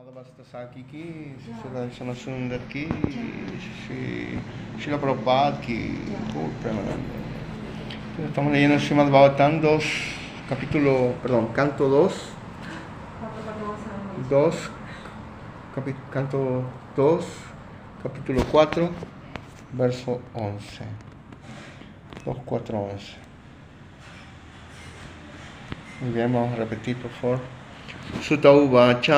Madhavastasaki ki, Sundar ki, Srila Prabhupada ki, Premananda. Estamos leyendo Srimad Bhagavatam 2, canto 2, canto 2, capítulo 4, verso 11. 2, 4, 11. Muy bien, vamos a repetir, por favor. Sutta uvacha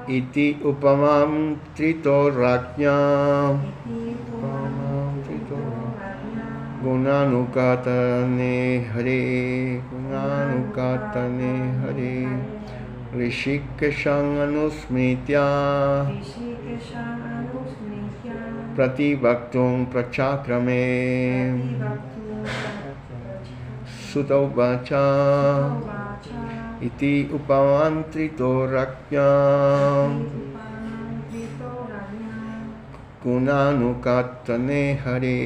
iti upamam trito rajna gunanukatane hare rishikeshang anusmitya pratibhaktum prachakrame. Sutta uvacha iti upamantrito raknyam gunanukatane hare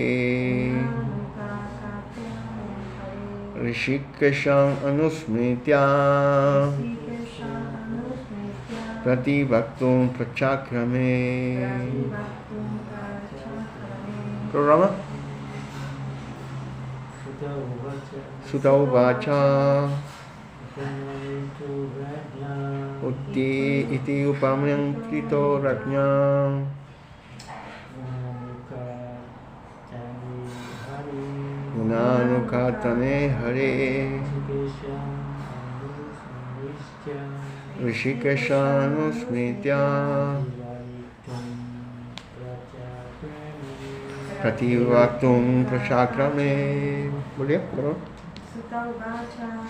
rishikeshang anusmitya pratibhaktum prachakrame. Programa Sutta uvacha iti upamantrito rajna gunanukatane hare rishikeshanusmitya prativaktum prachakrame. Boleh?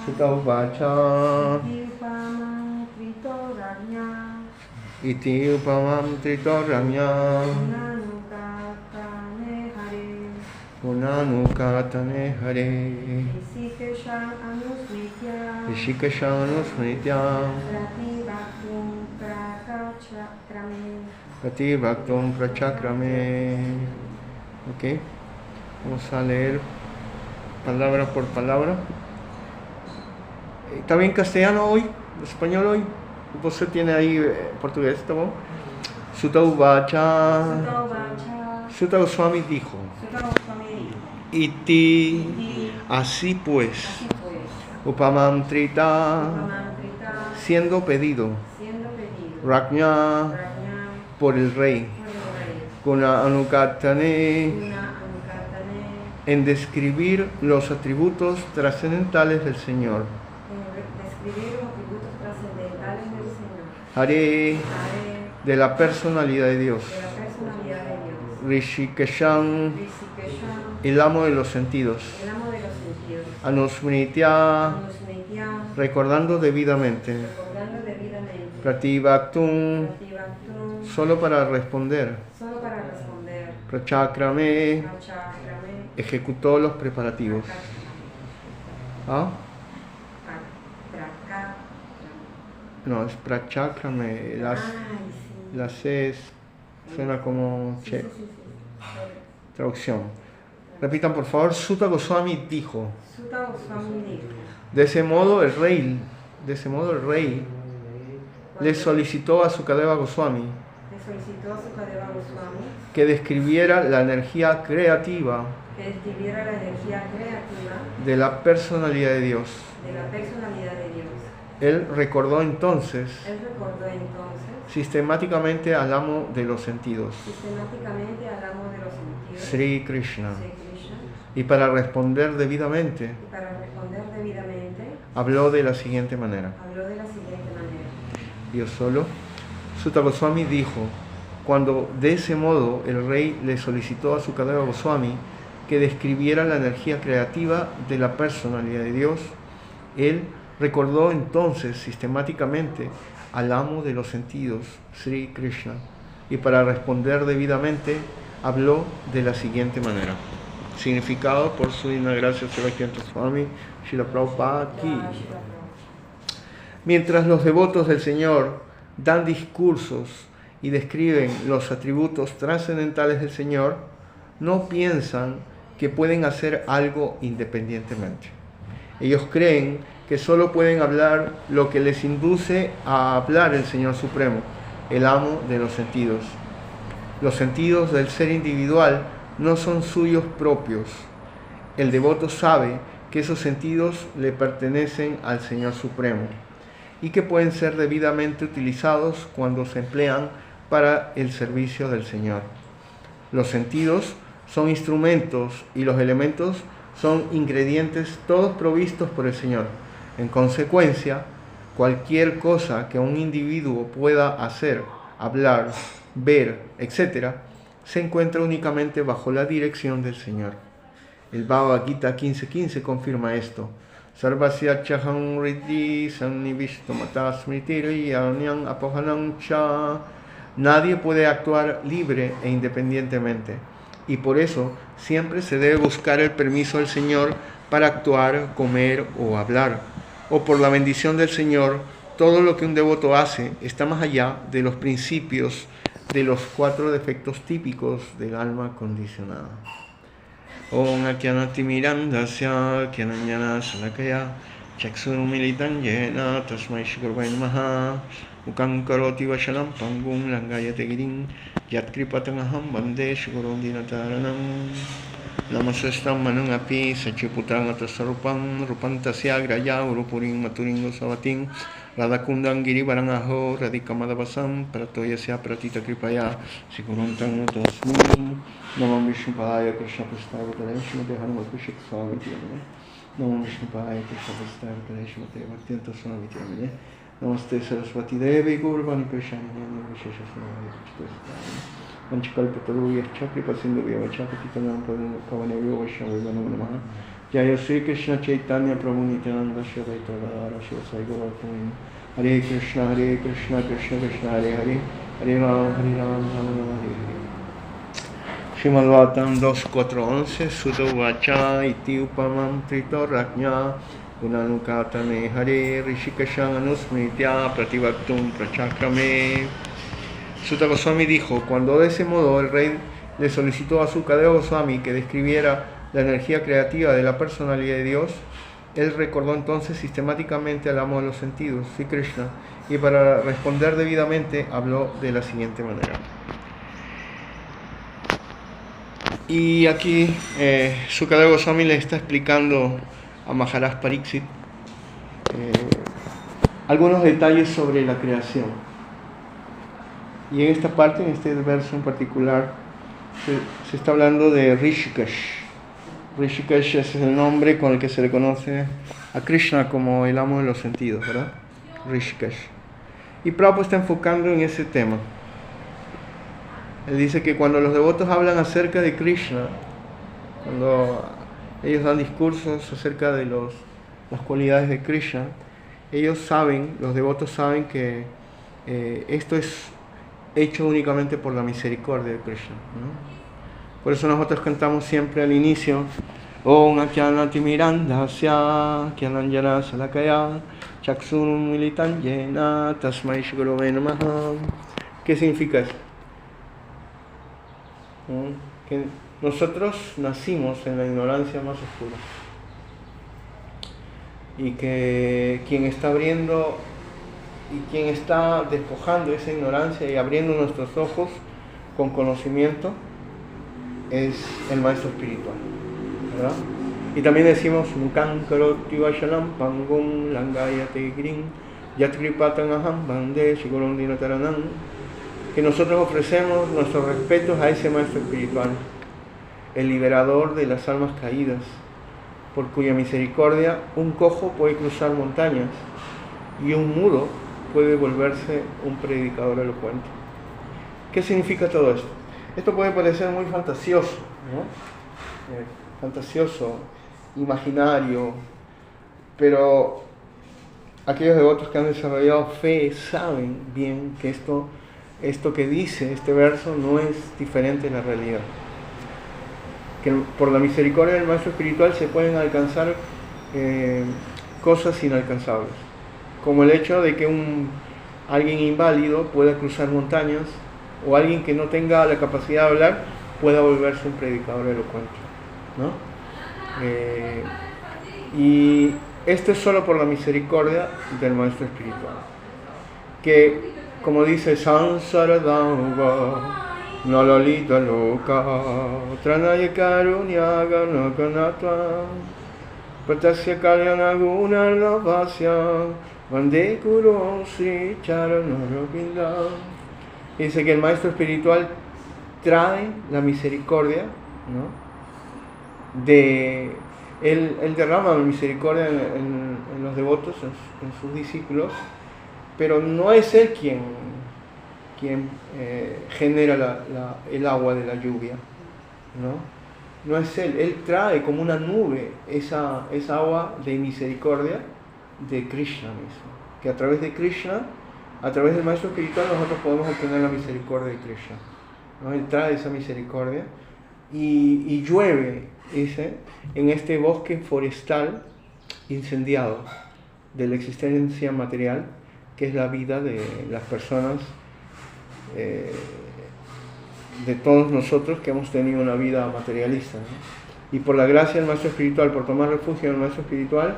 Sutta uvacha iti upamantrito rajna gunanukatane hare rishikeshang anusmitya prativaktum prachakrame. Ok, vamos a leer palabra por palabra. ¿Está bien castellano hoy? ¿Español hoy? ¿Usted tiene ahí portugués? ¿Está bueno? Sutta uvacha. Sutta Goswami dijo. Iti, así pues. Upamantrita, siendo pedido. Rajna, por el rey. Gunanukatane, en describir los atributos trascendentales del Señor. Hare, de la personalidad de Dios. Rishikeshang, el amo de los sentidos. Anusmritya, recordando debidamente. Prativaktum, solo para responder. Prachakrame, ejecutó los preparativos. ¿Ah? No, es prachakrame. La C suena como che. Traducción. Repitan por favor. Sutta Goswami dijo. De ese modo el rey le solicitó a Sukadeva Goswami que describiera la energía creativa de la personalidad de Dios. Él recordó entonces sistemáticamente al amo de los sentidos, Sri Krishna. Y para responder debidamente, habló de la siguiente manera. Dios solo. Sutta Goswami dijo, cuando de ese modo el rey le solicitó a Sukadeva Goswami que describiera la energía creativa de la personalidad de Dios, él recordó entonces sistemáticamente al amo de los sentidos, Sri Krishna, y para responder debidamente habló de la siguiente manera. Significado por su divina gracia Srila Swami Srila Prabhupada ki. Mientras los devotos del Señor dan discursos y describen los atributos trascendentales del Señor, no piensan que pueden hacer algo independientemente. Ellos creen que solo pueden hablar lo que les induce a hablar el Señor Supremo, el amo de los sentidos. Los sentidos del ser individual no son suyos propios. El devoto sabe que esos sentidos le pertenecen al Señor Supremo y que pueden ser debidamente utilizados cuando se emplean para el servicio del Señor. Los sentidos son instrumentos y los elementos son ingredientes todos provistos por el Señor. En consecuencia, cualquier cosa que un individuo pueda hacer, hablar, ver, etc., se encuentra únicamente bajo la dirección del Señor. El Bhagavad Gita 15.15 confirma esto. Sarvasya chaham riddhi sannivishtamata smriti yanyam apohanam cha. Nadie puede actuar libre e independientemente, y por eso siempre se debe buscar el permiso del Señor para actuar, comer o hablar. O por la bendición del Señor, todo lo que un devoto hace está más allá de los principios de los 4 defectos típicos del alma condicionada. Om Akyanati Mirandasya Kyananyana Salakaya Chaksurumilitan Yena Tasmai Shigurvai Namaha Ukam Karoti Vashalam Pangum Langayate Girin Yatkripatangaham Bande Shigurundinataranam Namasestam Manung Api Sachiputang Atasarupam Rupantasya Graya Urupuring Maturingo Savatin Radakundang Giribarangaho Radikamadavasam Pratoyasya Pratita Kripaya Siguruntan Tasmi Namam Vishnupadaya Krishna Prasthaya Shrimate Hanumat Vishik Swami Tyamane Namam Vishnupadaya Krishna Prasthaya Shrimate Bhaktivedanta Swami Tyamane Namaste Saraswati Devi Gurvani Prashani Vishesha Swami Prasthaya Vanchikalpataru Yachakri Pasindu Vyavachakatitanam Pavanevyo Vaishnavyo Namaha Jaya Sri Krishna Chaitanya Prabhu Nityananda Shri Advaita Gadadhara Shri Sai Gauratam Hare Krishna Krishna Krishna Hare Hare Hare Ram Ram Hare Hare. Srimad Bhagavatam 2.4.11 Sutta Vacha Iti Upamam Trito Rajna Gunanukatane Hare Rishikashang Anusmritya Prativaktum Prachakrame. Sutta Goswami dijo: cuando de ese modo el rey le solicitó a Sukadeva Goswami que describiera la energía creativa de la personalidad de Dios, él recordó entonces sistemáticamente al amo de los sentidos, Sri Krishna, y para responder debidamente habló de la siguiente manera. Y aquí Sukadeva Goswami le está explicando a Maharaj Pariksit algunos detalles sobre la creación. Y en esta parte, en este verso en particular, se está hablando de Rishikesh. Rishikesh es el nombre con el que se le conoce a Krishna como el amo de los sentidos, ¿verdad? Rishikesh. Y Prabhupada está enfocando en ese tema. Él dice que cuando los devotos hablan acerca de Krishna, cuando ellos dan discursos acerca de las cualidades de Krishna, ellos saben, los devotos saben que esto es hecho únicamente por la misericordia de Krishna, ¿no? Por eso nosotros cantamos siempre al inicio Om Akyanati Mirandasya Kyananjana Salakaya Chaksurum Militan Yena Tasmai Shigurove Namaha. ¿Qué significa eso? Que nosotros nacimos en la ignorancia más oscura y que quien está abriendo y quien está despojando esa ignorancia y abriendo nuestros ojos con conocimiento es el maestro espiritual, ¿verdad? Y también decimos Mukam Karoti Vashalam Pangum Langayate Girin Yatkripatan Aham Bande Shigurundinataranam, que nosotros ofrecemos nuestros respetos a ese maestro espiritual, el liberador de las almas caídas, por cuya misericordia un cojo puede cruzar montañas y un mudo puede volverse un predicador elocuente. ¿Qué significa todo esto? Esto puede parecer muy fantasioso, ¿no? Fantasioso, imaginario, pero aquellos devotos que han desarrollado fe saben bien que esto que dice este verso no es diferente de la realidad. Que por la misericordia del maestro espiritual se pueden alcanzar cosas inalcanzables, como el hecho de que alguien inválido pueda cruzar montañas, o alguien que no tenga la capacidad de hablar pueda volverse un predicador elocuente, ¿no? Y esto es solo por la misericordia del Maestro Espiritual. Que, como dice Sansaradanga, Nalalita Loka, Tranaya Karunya Ganakanatva, Patasya Kalyanaguna Lavasya, Vande Kuru Sri Charanarapinda. Dice que el Maestro Espiritual trae la misericordia, ¿no? Él derrama la misericordia en los devotos, en sus discípulos, pero no es Él quien genera el agua de la lluvia, ¿no? No es Él trae como una nube esa agua de misericordia de Krishna mismo, que a través de Krishna, a través del Maestro Espiritual, nosotros podemos obtener la misericordia de Krishna, ¿no? Él trae esa misericordia y llueve, dice, en este bosque forestal incendiado de la existencia material, que es la vida de las personas, de todos nosotros que hemos tenido una vida materialista, ¿no? Y por la gracia del Maestro Espiritual, por tomar refugio en el Maestro Espiritual,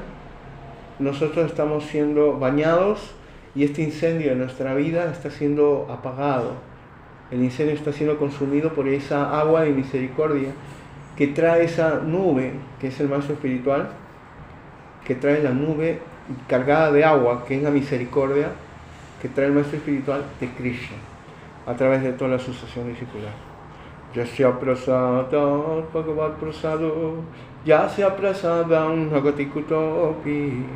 nosotros estamos siendo bañados y este incendio de nuestra vida está siendo apagado. El incendio está siendo consumido por esa agua de misericordia que trae esa nube, que es el Maestro Espiritual, que trae la nube cargada de agua, que es la misericordia, que trae el Maestro Espiritual de Krishna, a través de toda la asociación discipular. Yasya prasada bhagavad prasado, yasya prasadam nagatikutopi,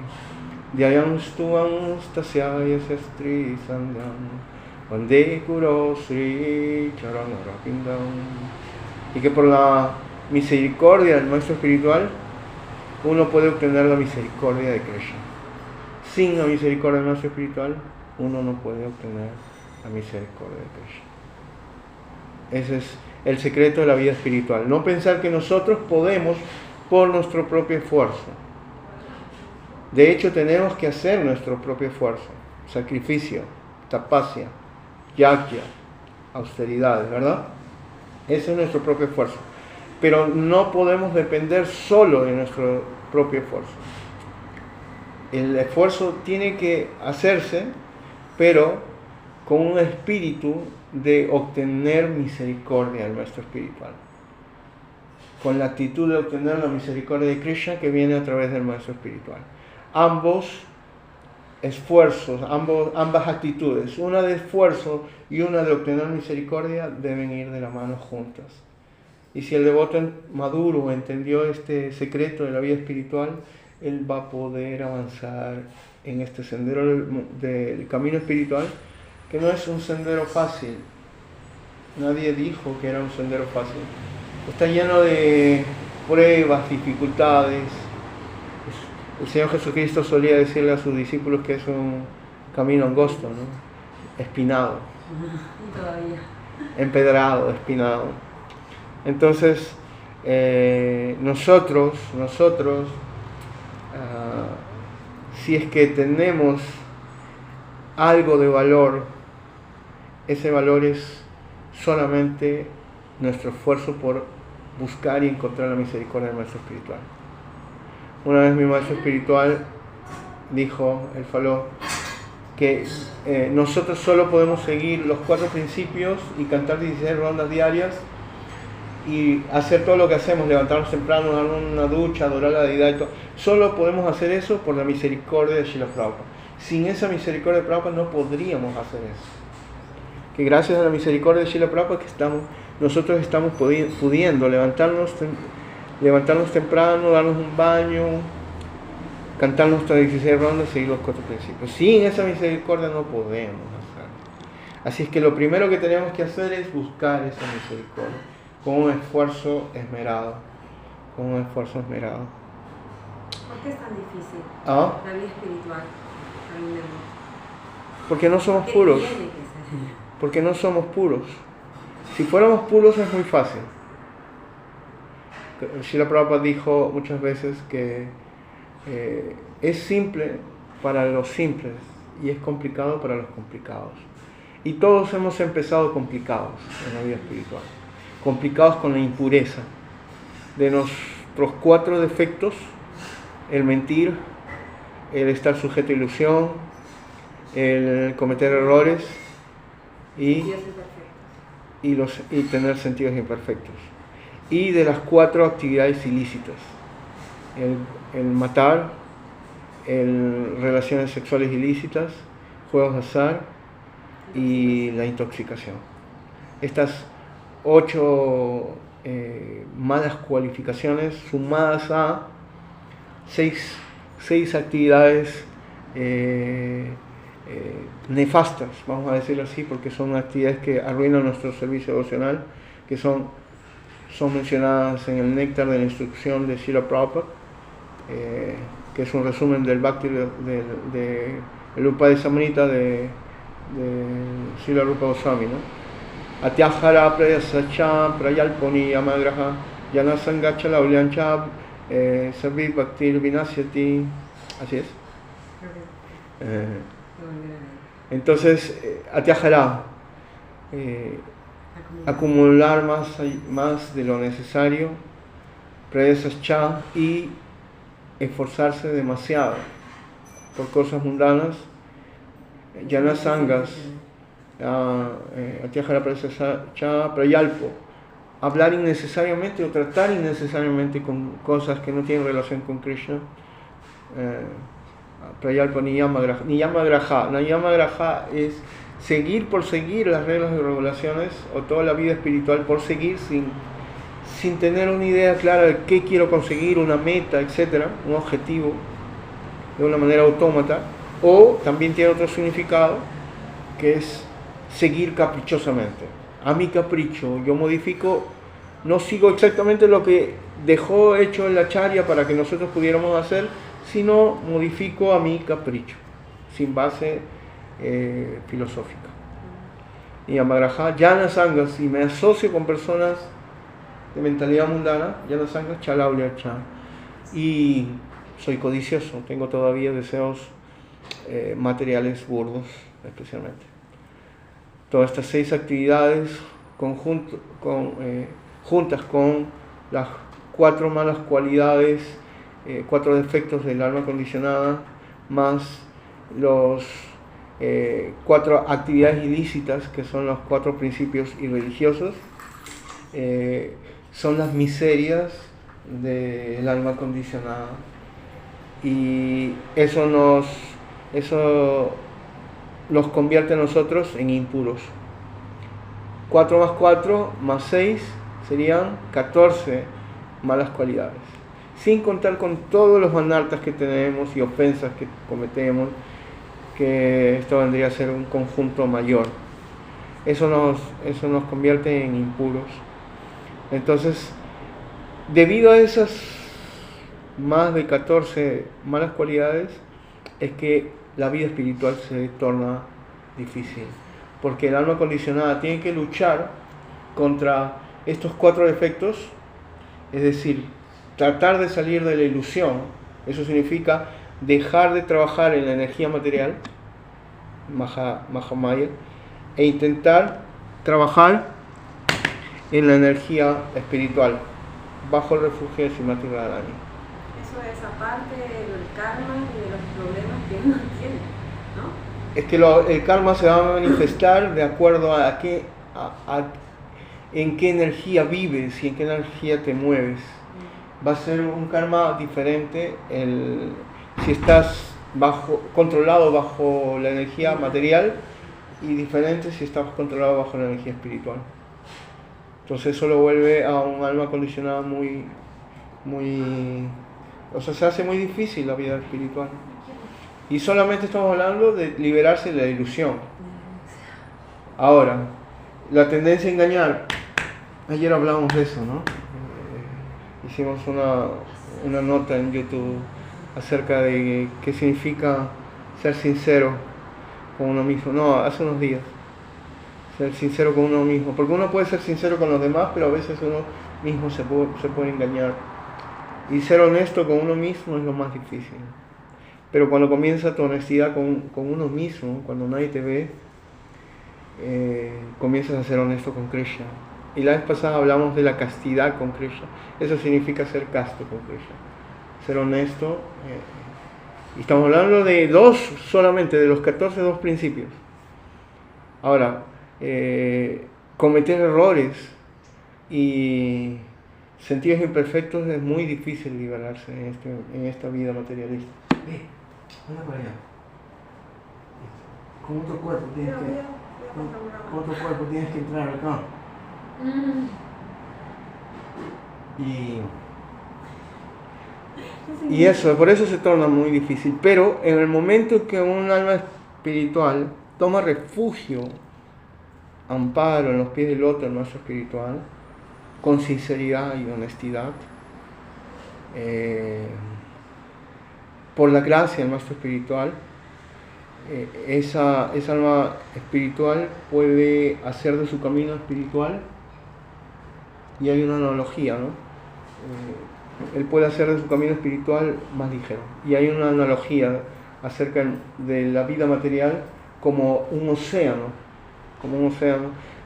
dhyayam stuam stasyaya sastri sandham, vande kuro sri charanarapindam. Y que por la misericordia del Maestro Espiritual, uno puede obtener la misericordia de Krishna. Sin la misericordia del Maestro Espiritual, uno no puede obtener la misericordia de Krishna. Ese es el secreto de la vida espiritual. No pensar que nosotros podemos por nuestro propio esfuerzo. De hecho, tenemos que hacer nuestro propio esfuerzo. Sacrificio, tapasya, yajna, austeridades, ¿verdad? Ese es nuestro propio esfuerzo. Pero no podemos depender solo de nuestro propio esfuerzo. El esfuerzo tiene que hacerse, pero con un espíritu de obtener misericordia del Maestro Espiritual. Con la actitud de obtener la misericordia de Krishna que viene a través del Maestro Espiritual. Ambos esfuerzos, ambas actitudes, una de esfuerzo y una de obtener misericordia, deben ir de la mano juntas. Y si el devoto maduro entendió este secreto de la vida espiritual, él va a poder avanzar en este sendero del camino espiritual, que no es un sendero fácil. Nadie dijo que era un sendero fácil. Está lleno de pruebas, dificultades. El Señor Jesucristo solía decirle a sus discípulos que es un camino angosto, ¿no? Espinado. Todavía. Empedrado, espinado. Entonces, nosotros, si es que tenemos algo de valor, ese valor es solamente nuestro esfuerzo por buscar y encontrar la misericordia del Maestro Espiritual. Una vez mi Maestro Espiritual dijo, él faló, que nosotros solo podemos seguir los 4 principios y cantar 16 rondas diarias y hacer todo lo que hacemos, levantarnos temprano, dar una ducha, adorar a la deidad y todo. Solo podemos hacer eso por la misericordia de Srila Prabhupada. Sin esa misericordia de Prabhupada no podríamos hacer eso. Que gracias a la misericordia de Srila Prabhupada nosotros estamos pudiendo levantarnos temprano, darnos un baño, cantar nuestras 16 rondas y seguir los 4 principios. Sin esa misericordia no podemos hacerlo. Así es que lo primero que tenemos que hacer es buscar esa misericordia con un esfuerzo esmerado. ¿Por qué es tan difícil la vida espiritual? Porque no somos puros. Porque no somos puros. Si fuéramos puros es muy fácil. Srila Prabhupada dijo muchas veces que es simple para los simples y es complicado para los complicados. Y todos hemos empezado complicados en la vida espiritual. Complicados con la impureza de nuestros 4 defectos: el mentir, el estar sujeto a ilusión, el cometer errores y Dios es perfecto. y tener sentidos imperfectos. Y de las 4 actividades ilícitas: el matar, relaciones sexuales ilícitas, juegos de azar y la intoxicación. Estas 8 malas cualificaciones sumadas a 6 actividades nefastas, vamos a decirlo así, porque son actividades que arruinan nuestro servicio devocional, que son mencionadas en el néctar de la instrucción de Srila Prabhupada, que es un resumen del Bhakti del Upadesa-amrita de Srila Rupa Goswami, ¿no? Atyahara prayasacha prayalponi yamagraha yanasangacha laulyancha sarvit bhaktir vinasyati. Así es. Entonces, atyahara, acumular más de lo necesario, prayasacha, y esforzarse demasiado por cosas mundanas, yanasangas, atyahara prayasacha prayalpo, hablar innecesariamente o tratar innecesariamente con cosas que no tienen relación con Krishna. Prayalpa Niyamagraha es seguir por seguir las reglas y regulaciones, o toda la vida espiritual por seguir sin tener una idea clara de qué quiero conseguir, una meta, etcétera, un objetivo, de una manera autómata. O también tiene otro significado, que es seguir caprichosamente, a mi capricho. Yo modifico, no sigo exactamente lo que dejó hecho en la charya para que nosotros pudiéramos hacer, sino modifico a mi capricho, sin base filosófica. Y Amagraha, Yana Sangas, si me asocio con personas de mentalidad mundana, Yana Sangas, Chalaulia Cha, y soy codicioso, tengo todavía deseos materiales burdos, especialmente. Todas estas 6 actividades juntas con las 4 malas cualidades, 4 defectos del alma condicionada, más los 4 actividades ilícitas, que son los 4 principios irreligiosos, son las miserias del alma condicionada. Y eso los convierte a nosotros en impuros. 4 más 4 más 6 serían 14 malas cualidades, sin contar con todos los manartas que tenemos y ofensas que cometemos, que esto vendría a ser un conjunto mayor. Eso nos convierte en impuros. Entonces, debido a esas más de 14 malas cualidades, es que la vida espiritual se torna difícil, porque el alma condicionada tiene que luchar contra estos 4 defectos, es decir, tratar de salir de la ilusión. Eso significa dejar de trabajar en la energía material, Mahamaya, e intentar trabajar en la energía espiritual, bajo el refugio de Srimati Radharani. Eso es aparte del karma y de los problemas que uno tiene, ¿no? Es que el karma se va a manifestar de acuerdo a en qué energía vives y en qué energía te mueves. Va a ser un karma diferente si estás controlado bajo la energía material, y diferente si estás controlado bajo la energía espiritual. Entonces eso lo vuelve a un alma condicionada se hace muy difícil la vida espiritual. Y solamente estamos hablando de liberarse de la ilusión. Ahora, la tendencia a engañar. Ayer hablamos de eso, ¿no? Hicimos una nota en YouTube acerca de qué significa ser sincero con uno mismo. No, hace unos días. Ser sincero con uno mismo. Porque uno puede ser sincero con los demás, pero a veces uno mismo se puede engañar. Y ser honesto con uno mismo es lo más difícil. Pero cuando comienza tu honestidad con uno mismo, cuando nadie te ve, comienzas a ser honesto con Krishna. Y la vez pasada hablamos de la castidad con Krishna. Eso significa ser casto con Krishna. Ser honesto Y estamos hablando de 2 solamente, de los 14, 2 principios. Ahora, cometer errores y sentidos imperfectos es muy difícil liberarse en esta vida materialista. Anda para allá. Con otro cuerpo tienes que entrar acá. Y eso, por eso se torna muy difícil. Pero en el momento que un alma espiritual toma refugio, amparo en los pies del otro, el maestro espiritual, con sinceridad y honestidad, por la gracia del maestro espiritual, esa alma espiritual puede hacer de su camino espiritual, y hay una analogía, ¿no? Él puede hacer de su camino espiritual más ligero, y hay una analogía acerca de la vida material como un océano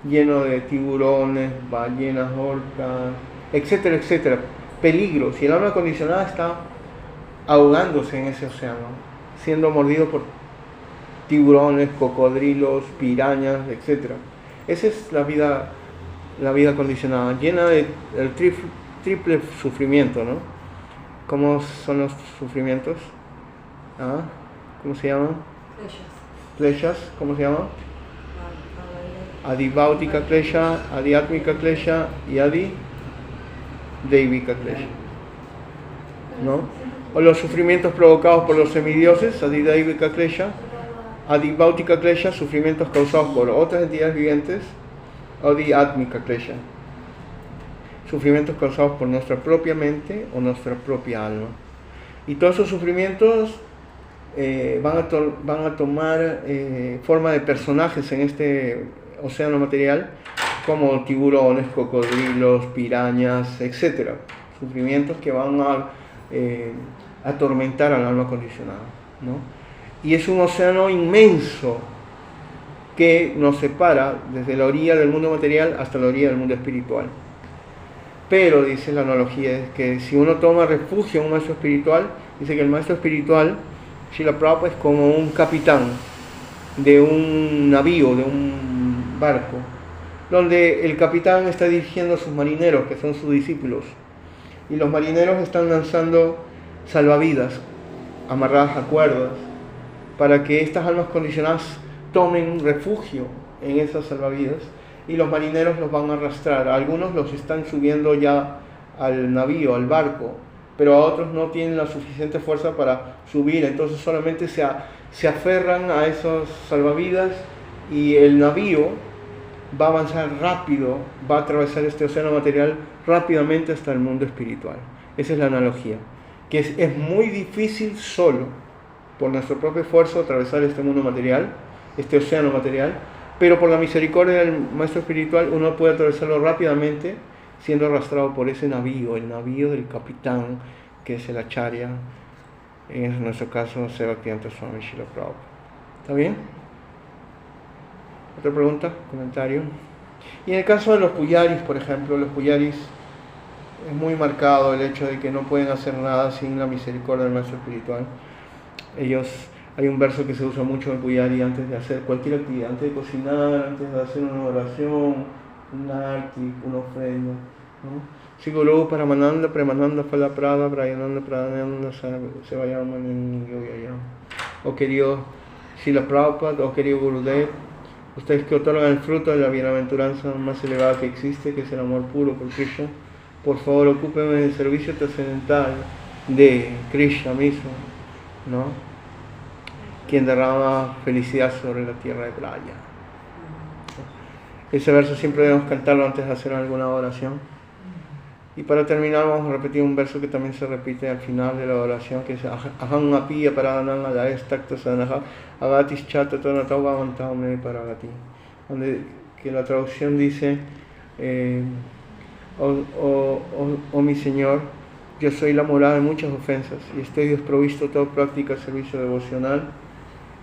lleno de tiburones, ballenas, orcas, etcétera, etcétera, peligros, y el alma condicionada está ahogándose en ese océano, siendo mordido por tiburones, cocodrilos, pirañas, etcétera. Esa es la vida condicionada, llena de el triple sufrimiento, ¿no? ¿Cómo son los sufrimientos? ¿Cómo se llaman? Kleshas, ¿cómo se llaman? Adibhautika klesha, adiatmika klesha y adideivika klesha, ¿no? O los sufrimientos provocados por los semidioses, adideivika klesha, adibhautika klesha, sufrimientos causados por otras entidades vivientes, adiatmika klesha, sufrimientos causados por nuestra propia mente o nuestra propia alma. Y todos esos sufrimientos van a tomar forma de personajes en este océano material, como tiburones, cocodrilos, pirañas, etc. Sufrimientos que van a atormentar al alma condicionada, ¿no? Y es un océano inmenso que nos separa desde la orilla del mundo material hasta la orilla del mundo espiritual. Pero, dice la analogía, es que si uno toma refugio en un maestro espiritual, dice que el maestro espiritual, Srila Prabhupada, es como un capitán de un navío, de un barco, donde el capitán está dirigiendo a sus marineros, que son sus discípulos, y los marineros están lanzando salvavidas amarradas a cuerdas para que estas almas condicionadas tomen refugio en esas salvavidas, y los marineros los van a arrastrar. A algunos los están subiendo ya al navío, al barco, pero a otros no tienen la suficiente fuerza para subir, entonces solamente se aferran a esos salvavidas, y el navío va a avanzar rápido, va a atravesar este océano material rápidamente hasta el mundo espiritual. Esa es la analogía, que es muy difícil solo, por nuestro propio esfuerzo, atravesar este mundo material, este océano material, pero por la misericordia del maestro espiritual uno puede atravesarlo rápidamente, siendo arrastrado por ese navío, el navío del capitán, que es el acharya, en nuestro caso Bhaktivedanta Swami Srila Prabhupada. ¿Está bien? ¿Otra pregunta? ¿Comentario? Y en el caso de los puyaris, por ejemplo, los puyaris es muy marcado el hecho de que no pueden hacer nada sin la misericordia del maestro espiritual. Hay un verso que se usa mucho en puyari antes de hacer cualquier actividad, antes de cocinar, antes de hacer una oración, un arti, una ofrenda, ¿no? Siguru Paramananda, Premananda, Falaprada, Brayananda, Pradhananda, Sevayama, Yogyayam. Oh querido Srila Prabhupada, oh querido Gurudev, ustedes que otorgan el fruto de la bienaventuranza más elevada que existe, que es el amor puro por Krishna, por favor ocúpenme del servicio trascendental de Krishna mismo, ¿no? Quien derrama felicidad sobre la tierra de Braya. Ese verso siempre debemos cantarlo antes de hacer alguna oración. Y para terminar vamos a repetir un verso que también se repite al final de la oración, que es Aham apiya paranam adayas takta sanaha agatis chata tonatauga mantame paragati, donde que la traducción dice oh mi Señor, yo soy la morada de muchas ofensas y estoy desprovisto de toda práctica de servicio devocional,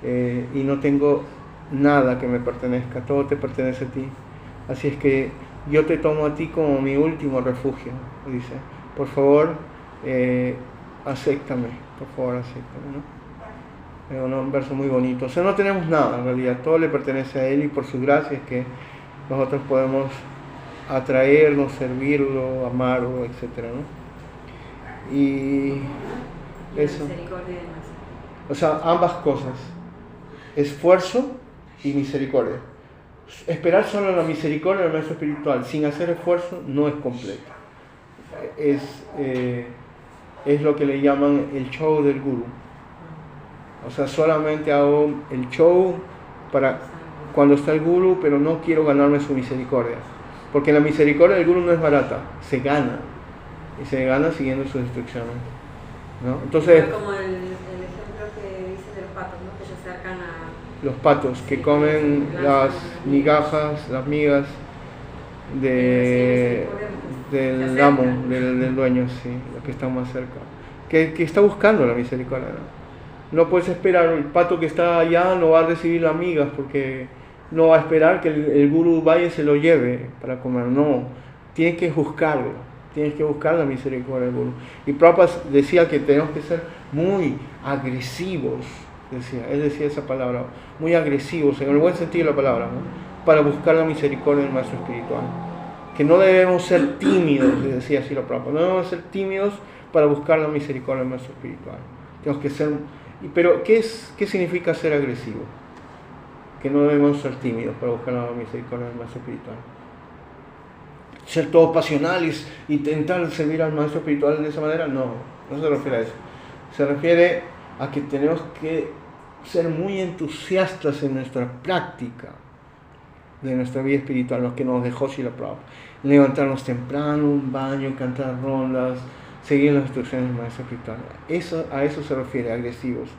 y no tengo nada que me pertenezca, todo te pertenece a ti. Así es que yo te tomo a ti como mi último refugio, dice. Por favor, acéptame, ¿no? Es un verso muy bonito. O sea, no tenemos nada en realidad, todo le pertenece a Él y por su gracia es que nosotros podemos atraernos, servirlo, amarlo, etc., ¿no? Y eso. O sea, ambas cosas, esfuerzo y misericordia. Esperar solo la misericordia del maestro espiritual sin hacer esfuerzo no es completo. Es lo que le llaman el show del gurú. O sea, solamente hago el show para cuando está el gurú, pero no quiero ganarme su misericordia. Porque la misericordia del gurú no es barata, se gana. Y se gana siguiendo sus instrucciones, ¿no? Entonces, como el ejemplo que dice de los patos, ¿no? Que se acercan a... Los patos que comen las migajas, las migas del amo, del dueño, sí, los que están más cerca. Que está buscando la misericordia, ¿no? No puedes esperar, el pato que está allá no va a recibir las migas porque no va a esperar que el gurú vaya y se lo lleve para comer, no, tienes que buscarlo. Tienes que buscar la misericordia del gurú. Y Prabhupada decía que tenemos que ser muy agresivos, él decía esa palabra, muy agresivos, en el buen sentido de la palabra, ¿no? Para buscar la misericordia del maestro espiritual. Que no debemos ser tímidos, decía así la Prabhupada, no debemos ser tímidos para buscar la misericordia del maestro espiritual. Tenemos que ser... Pero, ¿qué significa ser agresivo? Que no debemos ser tímidos para buscar la misericordia del maestro espiritual. Ser todos pasionales y intentar servir al maestro espiritual de esa manera, no se refiere a eso. Se refiere a que tenemos que ser muy entusiastas en nuestra práctica de nuestra vida espiritual, lo que nos dejó Srila Prabhupada. Levantarnos temprano, un baño, cantar rondas, seguir las instrucciones del maestro espiritual. A eso se refiere, agresivos.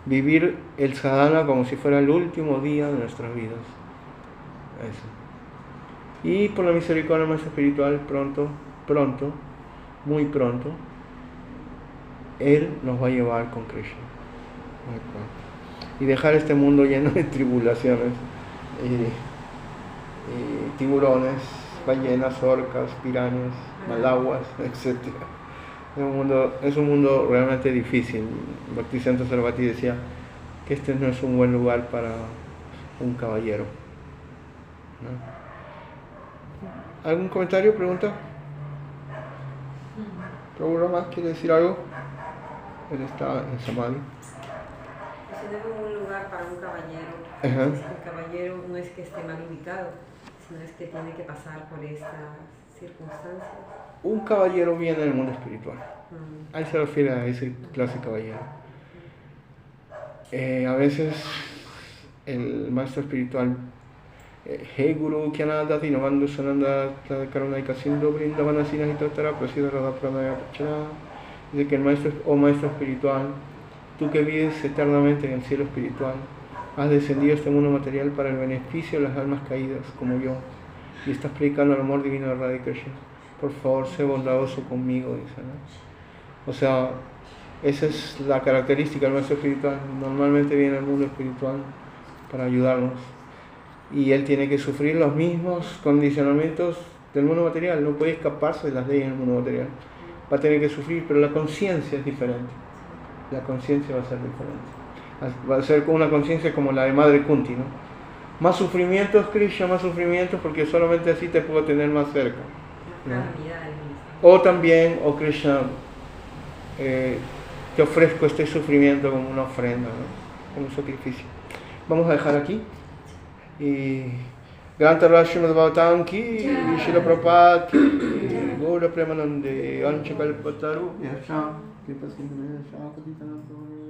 Vivir el sadhana como si fuera el último día de nuestras vidas. Eso. Y por la misericordia del maestro espiritual, pronto, muy pronto, Él nos va a llevar con Krishna. Muy pronto. Y dejar este mundo lleno de tribulaciones, y tiburones, ballenas, orcas, pirañas, malaguas, etc. Es un mundo realmente difícil. Bhaktisiddhanta Sarasvati decía que este no es un buen lugar para un caballero, ¿no? ¿Algún comentario, pregunta? ¿Alguno más quiere decir algo? Él está en Samadhi. Eso no es un buen lugar para un caballero. Uh-huh. El caballero no es que esté mal ubicado, sino es que tiene que pasar por estas circunstancias. Un caballero viene del mundo espiritual. Ahí se refiere a ese clase de caballero. A veces el maestro espiritual Hey Guru Kyanada Dinamando Sananda Karunaika Sindhu Brindavana Sinahitotara Prasida Radha Pranaya Pachara. Dice que el maestro espiritual, tú que vives eternamente en el cielo espiritual, has descendido a este mundo material para el beneficio de las almas caídas como yo y estás predicando el amor divino de Radha Krishna. Por favor, sé bondadoso conmigo, dice, ¿no? O sea, esa es la característica del maestro espiritual. Normalmente viene al mundo espiritual para ayudarnos. Y él tiene que sufrir los mismos condicionamientos del mundo material, no puede escaparse de las leyes del mundo material. Va a tener que sufrir, pero la conciencia es diferente. La conciencia va a ser diferente. Va a ser una conciencia como la de Madre Kunti, ¿no? Más sufrimientos, Krishna, más sufrimientos, porque solamente así te puedo tener más cerca, ¿no? O también, Krishna, te ofrezco este sufrimiento como una ofrenda, ¿no? Como un sacrificio. Vamos a dejar aquí. Y Granta Rashimad Bhavatam ki, Srila Prabhupada ki, Gaura Premanande, Ancha Kalpataru, Yasha, Kripa Sindhu Yasha, Patitana Prabhu.